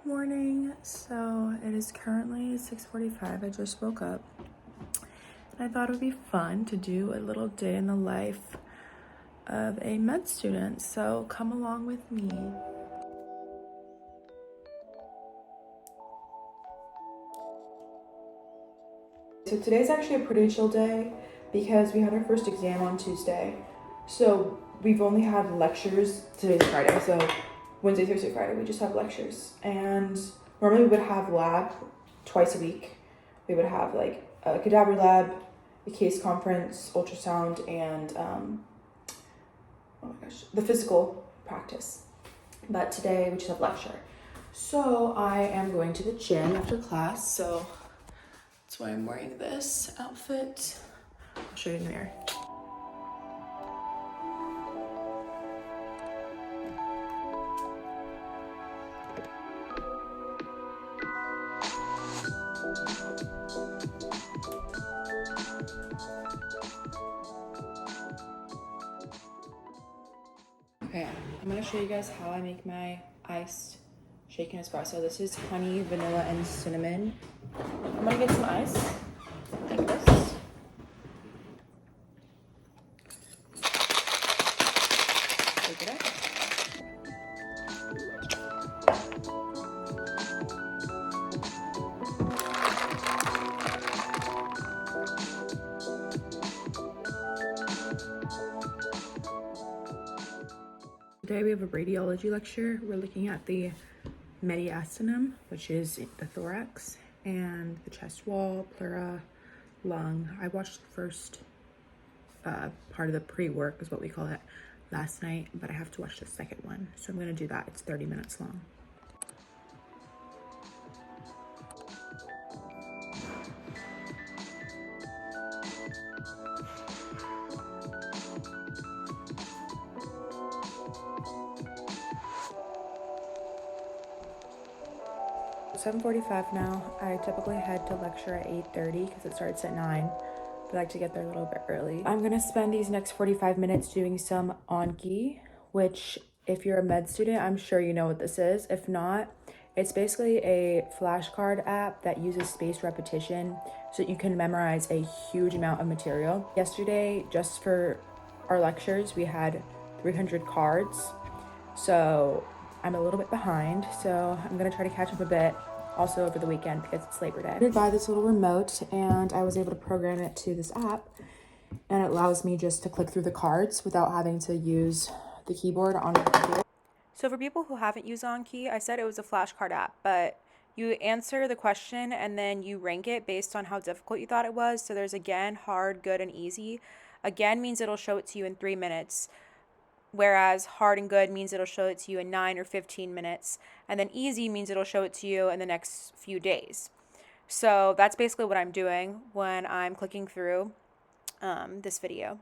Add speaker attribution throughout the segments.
Speaker 1: Morning. So it is currently 6:45. I just woke up and I thought it would be fun to do a little day in the life of a med student. So come along with me. So today's actually a pretty chill day because we had our first exam on Tuesday. So we've only had lectures. Today's Friday, so Wednesday, Thursday, Friday, we just have lectures. And normally we would have lab twice a week. We would have like a cadaver lab, a case conference, ultrasound, and the physical practice. But today we just have lecture. So I am going to the gym after class. So that's why I'm wearing this outfit. I'll show you in the mirror. Okay, I'm gonna show you guys how I make my iced shaken espresso. This is honey, vanilla, and cinnamon. I'm gonna get some ice, like this. Take it out. Today we have a radiology lecture. We're looking at the mediastinum, which is the thorax, and the chest wall, pleura, lung. I watched the first part of the pre-work, is what we call it, last night, but I have to watch the second one. So I'm gonna do that. It's 30 minutes long. It's 7:45 now. I typically head to lecture at 8:30 because it starts at 9. But I like to get there a little bit early. I'm gonna spend these next 45 minutes doing some Anki, which if you're a med student, I'm sure you know what this is. If not, it's basically a flashcard app that uses spaced repetition so that you can memorize a huge amount of material. Yesterday, just for our lectures, we had 300 cards. So I'm a little bit behind, so I'm gonna try to catch up a bit also over the weekend because it's Labor Day. I did buy this little remote and I was able to program it to this app, and it allows me just to click through the cards without having to use the keyboard on the computer. So for people who haven't used Anki, I said it was a flashcard app, but you answer the question and then you rank it based on how difficult you thought it was. So there's again, hard, good, and easy. Again means it'll show it to you in 3 minutes. Whereas hard and good means it'll show it to you in 9 or 15 minutes. And then easy means it'll show it to you in the next few days. So that's basically what I'm doing when I'm clicking through this video.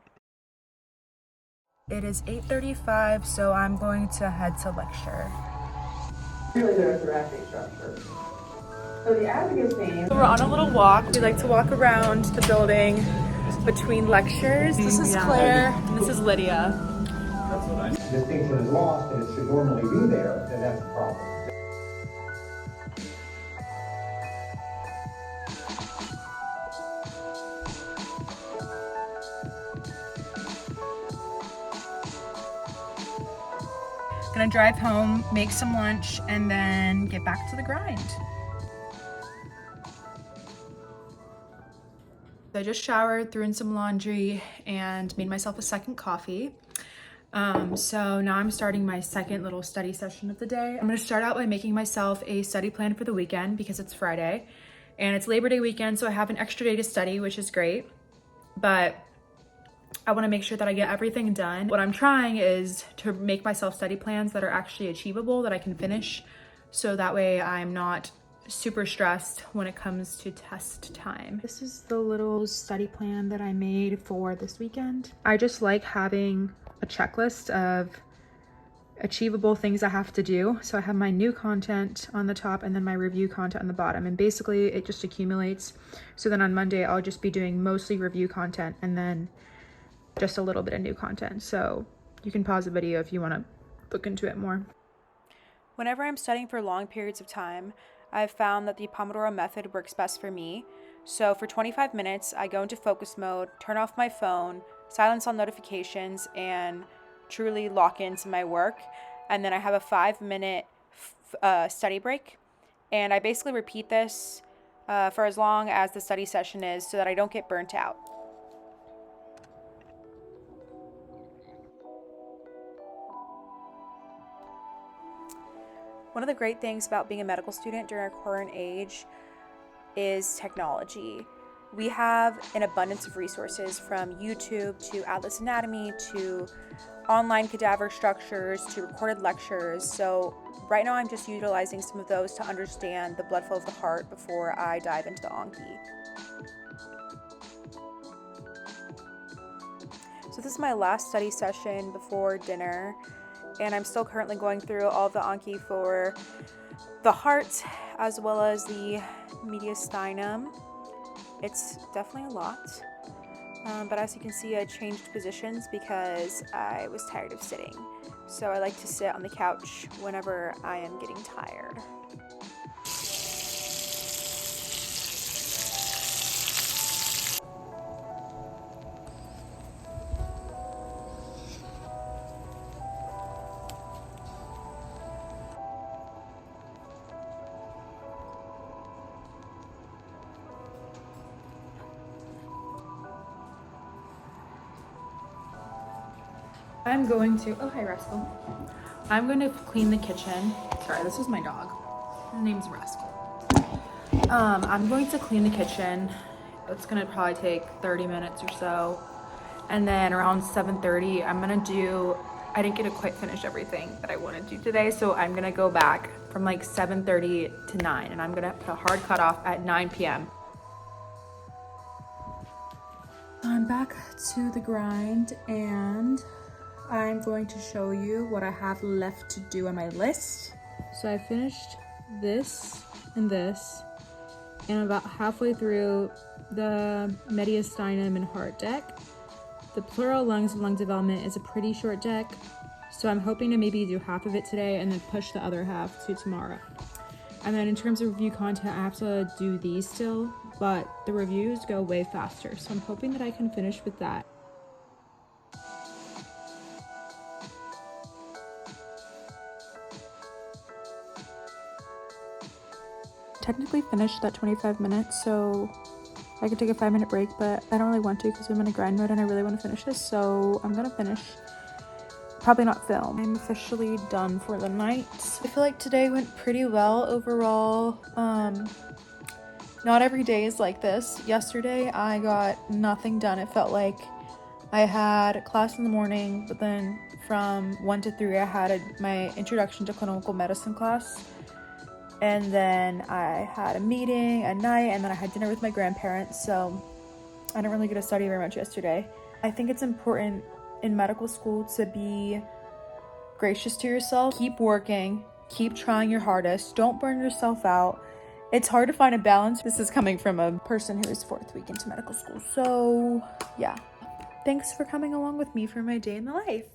Speaker 1: It is 8:35, so I'm going to head to lecture.
Speaker 2: Really good thoracic structure. So the advocate's name.
Speaker 1: So we're on a little walk. We like to walk around the building between lectures. This is Claire, and this is Lydia.
Speaker 3: Distinction is lost and it should normally be there, then that's a problem.
Speaker 1: Gonna drive home, make some lunch, and then get back to the grind. I just showered, threw in some laundry, and made myself a second coffee. So now I'm starting my second little study session of the day. I'm gonna start out by making myself a study plan for the weekend because it's Friday and it's Labor Day weekend, so I have an extra day to study, which is great, but I wanna make sure that I get everything done. What I'm trying is to make myself study plans that are actually achievable, that I can finish, so that way I'm not super stressed when it comes to test time. This is the little study plan that I made for this weekend. I just like having a checklist of achievable things I have to do. So I have my new content on the top and then my review content on the bottom, and basically it just accumulates. So then on Monday I'll just be doing mostly review content and then just a little bit of new content. So you can pause the video if you want to look into it more. Whenever I'm studying for long periods of time, I've found that the Pomodoro method works best for me. So for 25 minutes, I go into focus mode, turn off my phone, silence all notifications, and truly lock into my work. And then I have a 5-minute study break. And I basically repeat this for as long as the study session is so that I don't get burnt out. One of the great things about being a medical student during our current age is technology. We have an abundance of resources, from YouTube to Atlas Anatomy to online cadaver structures to recorded lectures. So right now I'm just utilizing some of those to understand the blood flow of the heart before I dive into the Anki. So this is my last study session before dinner, and I'm still currently going through all of the Anki for the heart as well as the mediastinum. It's definitely a lot, but as you can see, I changed positions because I was tired of sitting. So I like to sit on the couch whenever I am getting tired. I'm going to, oh hi Rascal. I'm going to clean the kitchen. Sorry, this is my dog. Her name's Rascal. I'm going to clean the kitchen. It's gonna probably take 30 minutes or so. And then around 7:30, I'm gonna do, I didn't get to quite finish everything that I wanted to do today, so I'm gonna go back from like 7:30 to 9, and I'm gonna put a hard cutoff at 9 p.m. I'm back to the grind, and I'm going to show you what I have left to do on my list. So I finished this and this, and I'm about halfway through the mediastinum and heart deck. The pleural lungs and lung development is a pretty short deck, so I'm hoping to maybe do half of it today and then push the other half to tomorrow. And then in terms of review content, I have to do these still, but the reviews go way faster, so I'm hoping that I can finish with that. Technically finished that 25 minutes, so I could take a 5-minute break, but I don't really want to because I'm in a grind mode and I really want to finish this, so I'm gonna finish. Probably not film. I'm officially done for the night. I feel like today went pretty well overall. Not every day is like this. Yesterday I got nothing done. It felt like I had class in the morning, but then from 1 to 3 I had my introduction to clinical medicine class. And then I had a meeting at night, and then I had dinner with my grandparents, so I didn't really get to study very much yesterday. I think it's important in medical school to be gracious to yourself. Keep working, keep trying your hardest, don't burn yourself out. It's hard to find a balance. This is coming from a person who is 4th week into medical school, so yeah. Thanks for coming along with me for my day in the life.